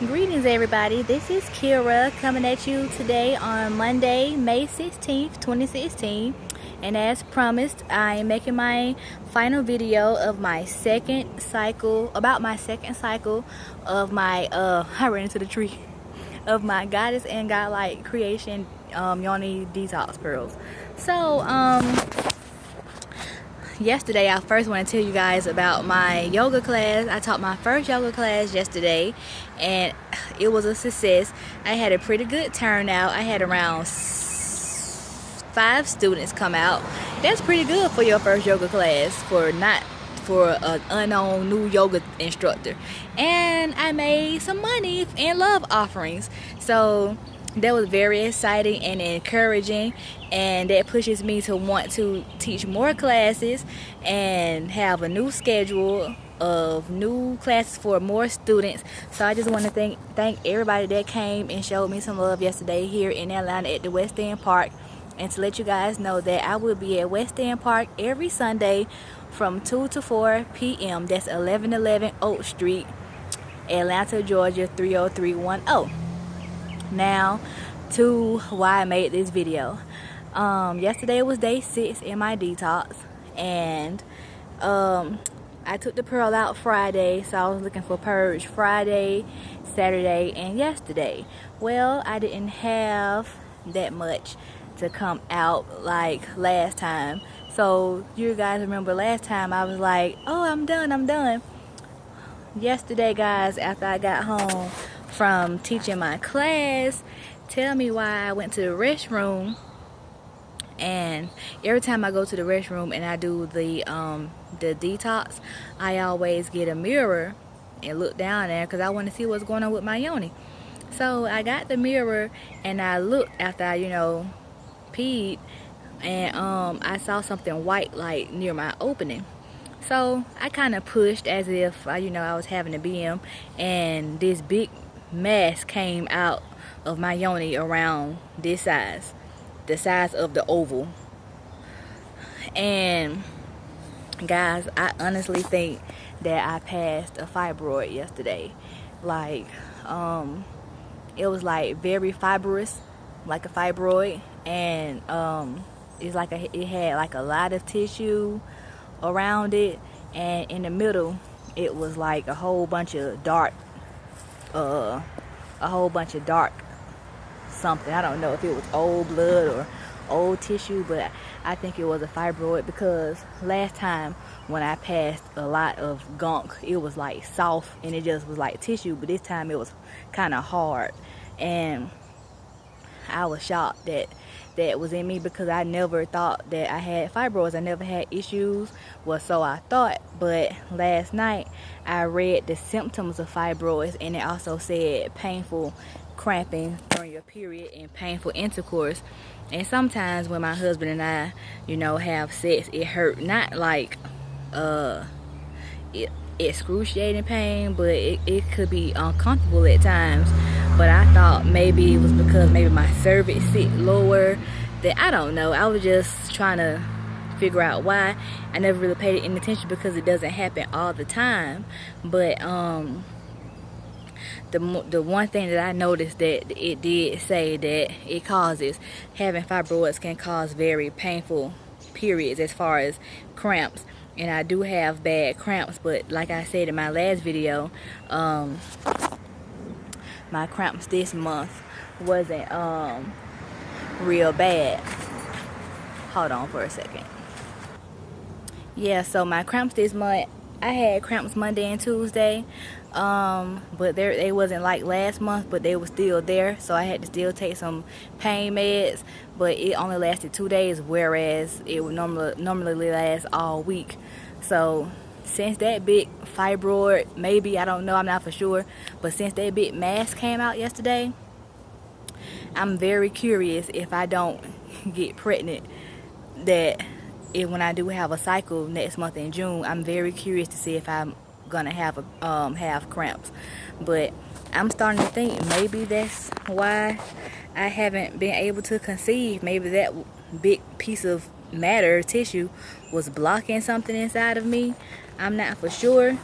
Greetings everybody, this is Kira coming at you today on Monday, May 16th, 2016. And as promised, I am making my final video of my second cycle of my, I ran into the tree, of my Goddess and Godlike Creation Yoni Detox Pearls. So, yesterday I first want to tell you guys about my yoga class. I taught my first yoga class yesterday and it was a success. I had a pretty good turnout. I had around 5 students come out. That's pretty good for your first yoga class, for an unknown new yoga instructor. And I made some money in love offerings, so that was very exciting and encouraging, and that pushes me to want to teach more classes and have a new schedule of new classes for more students. So I just want to thank everybody that came and showed me some love yesterday here in Atlanta at the West End Park, and to let you guys know that I will be at West End Park every Sunday from 2 to 4 p.m. That's 1111 Oak Street, Atlanta, Georgia 30310. Now to why I made this video. Yesterday was day 6 in my detox, and I took the pearl out Friday, so I was looking for purge Friday, Saturday, and yesterday. Well, I didn't have that much to come out like last time. So you guys remember last time I was like, oh, I'm done. Yesterday, guys, after I got home from teaching my class, tell me why I went to the restroom. And every time I go to the restroom and I do the detox, I always get a mirror and look down there because I want to see what's going on with my yoni. So I got the mirror and I looked after I peed, and I saw something white like near my opening. So I kind of pushed as if I was having a BM, and this big mass came out of my yoni around this size, the size of the oval. And guys, I honestly think that I passed a fibroid yesterday. Like it was like very fibrous, like a fibroid, and it's like it had like a lot of tissue around it, and in the middle it was like a whole bunch of dark something. I don't know if it was old blood or old tissue, but I think it was a fibroid, because last time when I passed a lot of gunk, it was like soft and it just was like tissue, but this time it was kind of hard, and I was shocked that was in me, because I never thought that I had fibroids. I never had issues, well, so I thought. But last night I read the symptoms of fibroids, and it also said painful cramping during your period and painful intercourse. And sometimes when my husband and I have sex, it hurt, not like excruciating pain, but it could be uncomfortable at times. But I thought maybe it was because maybe my cervix sit lower. That I don't know. I was just trying to figure out why. I never really paid any attention because it doesn't happen all the time. But the one thing that I noticed, that it did say that it causes, having fibroids can cause very painful periods as far as cramps. And I do have bad cramps, but like I said in my last video, my cramps this month wasn't real bad. Hold on for a second. Yeah, so my cramps this month, I had cramps Monday and Tuesday, but they wasn't like last month, but they were still there, so I had to still take some pain meds, but it only lasted 2 days, whereas it would normally last all week. So since that big fibroid, maybe, I don't know, I'm not for sure, but since that big mass came out yesterday, I'm very curious if I don't get pregnant, that when I do have a cycle next month in June, I'm very curious to see if I'm gonna have cramps. But I'm starting to think maybe that's why I haven't been able to conceive. Maybe that big piece of matter, tissue, was blocking something inside of me. I'm not for sure,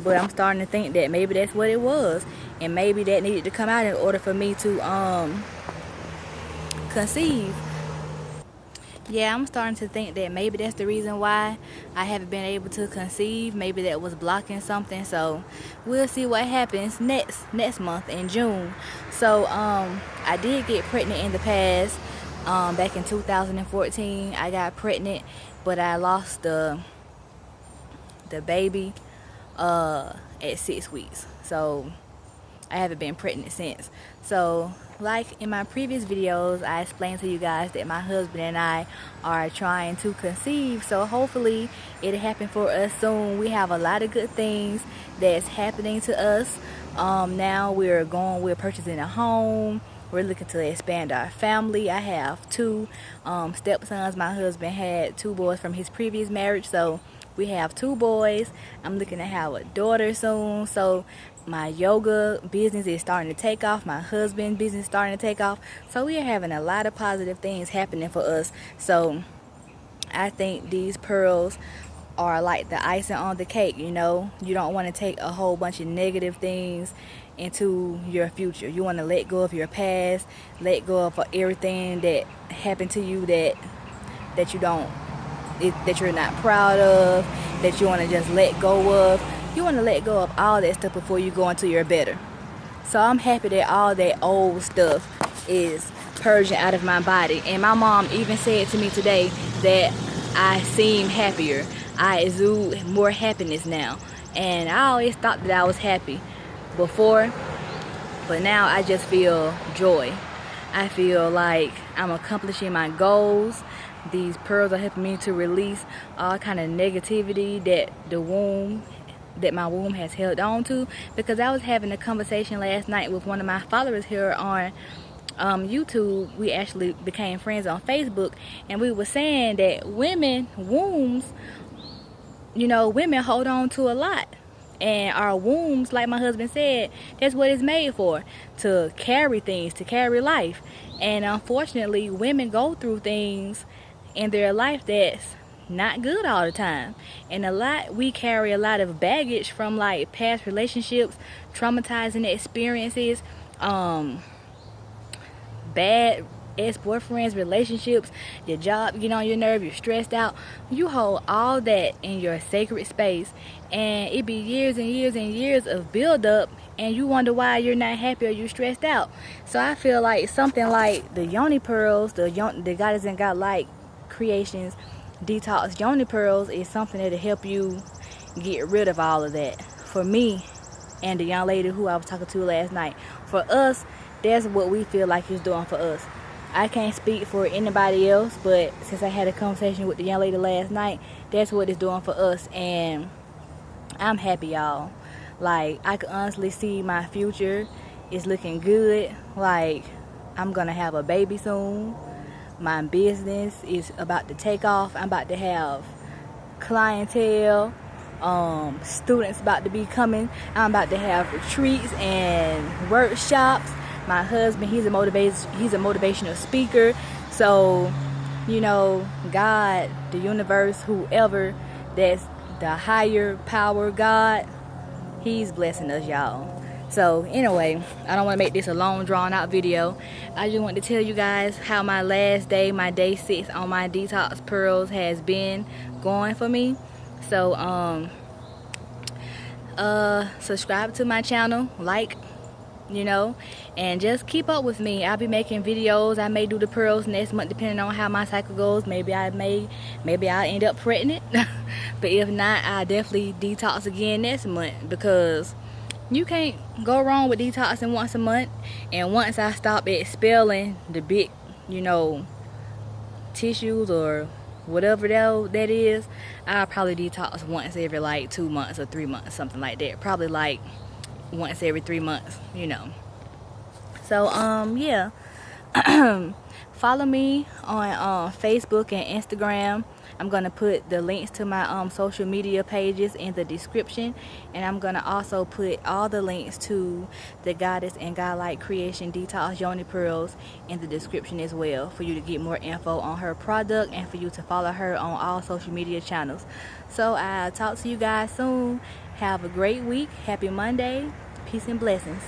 But I'm starting to think that maybe that's what it was, and maybe that needed to come out in order for me to conceive. Yeah, I'm starting to think that maybe that's the reason why I haven't been able to conceive. Maybe that was blocking something. So we'll see what happens next month in June. So I did get pregnant in the past. Back in 2014, I got pregnant, but I lost the baby at 6 weeks. So I haven't been pregnant since. So like in my previous videos, I explained to you guys that my husband and I are trying to conceive. So hopefully it'll happen for us soon. We have a lot of good things that's happening to us. Now we're purchasing a home. We're looking to expand our family. I have 2 stepsons. My husband had 2 boys from his previous marriage. So we have 2 boys. I'm looking to have a daughter soon. So my yoga business is starting to take off. My husband's business is starting to take off. So we are having a lot of positive things happening for us. So I think these pearls are like the icing on the cake. You know, you don't want to take a whole bunch of negative things into your future. You want to let go of your past, let go of everything that happened to you that you're not proud of, that you want to just let go of. You want to let go of all that stuff before you go into your better. So I'm happy that all that old stuff is purging out of my body. And my mom even said to me today that I seem happier. I exude more happiness now. And I always thought that I was happy before, but now I just feel joy. I feel like I'm accomplishing my goals. These pearls are helping me to release all kind of negativity that my womb has held on to. Because I was having a conversation last night with one of my followers here on YouTube. We actually became friends on Facebook, and we were saying that women wombs, women hold on to a lot. And our wombs, like my husband said, that's what it's made for, to carry things, to carry life. And unfortunately, women go through things in their life that's not good all the time. And we carry a lot of baggage from like past relationships, traumatizing experiences, bad ex-boyfriends, relationships, your job get on your nerve, you're stressed out. You hold all that in your sacred space, and it be years and years and years of build-up, and you wonder why you're not happy or you're stressed out. So I feel like something like the yoni pearls, the Goddess and Godlike Creations Detox yoni pearls is something that'll help you get rid of all of that. For me and the young lady who I was talking to last night, for us, that's what we feel like it's doing for us. I can't speak for anybody else, but since I had a conversation with the young lady last night, that's what it's doing for us. And I'm happy, y'all. Like, I can honestly see my future is looking good. Like, I'm gonna have a baby soon. My business is about to take off. I'm about to have clientele, students about to be coming. I'm about to have retreats and workshops. My husband, he's a motivational speaker. So, God, the universe, whoever, that's the higher power, God, he's blessing us, y'all. So anyway, I don't want to make this a long drawn out video. I just want to tell you guys how my last day, my day 6 on my detox pearls has been going for me. So subscribe to my channel, and just keep up with me. I'll be making videos. I may do the pearls next month depending on how my cycle goes. Maybe I'll end up pregnant. But if not, I'll definitely detox again next month, because you can't go wrong with detoxing once a month. And once I stop expelling the big, tissues or whatever that is, I'll probably detox once every like 2 months or 3 months, something like that. Probably like once every 3 months, So yeah. follow me on Facebook and Instagram. I'm gonna put the links to my social media pages in the description, and I'm gonna also put all the links to the Goddess and Godlike Creation Detox Yoni Pearls in the description as well, for you to get more info on her product and for you to follow her on all social media channels. So I'll talk to you guys soon. Have a great week. Happy Monday. Peace and blessings.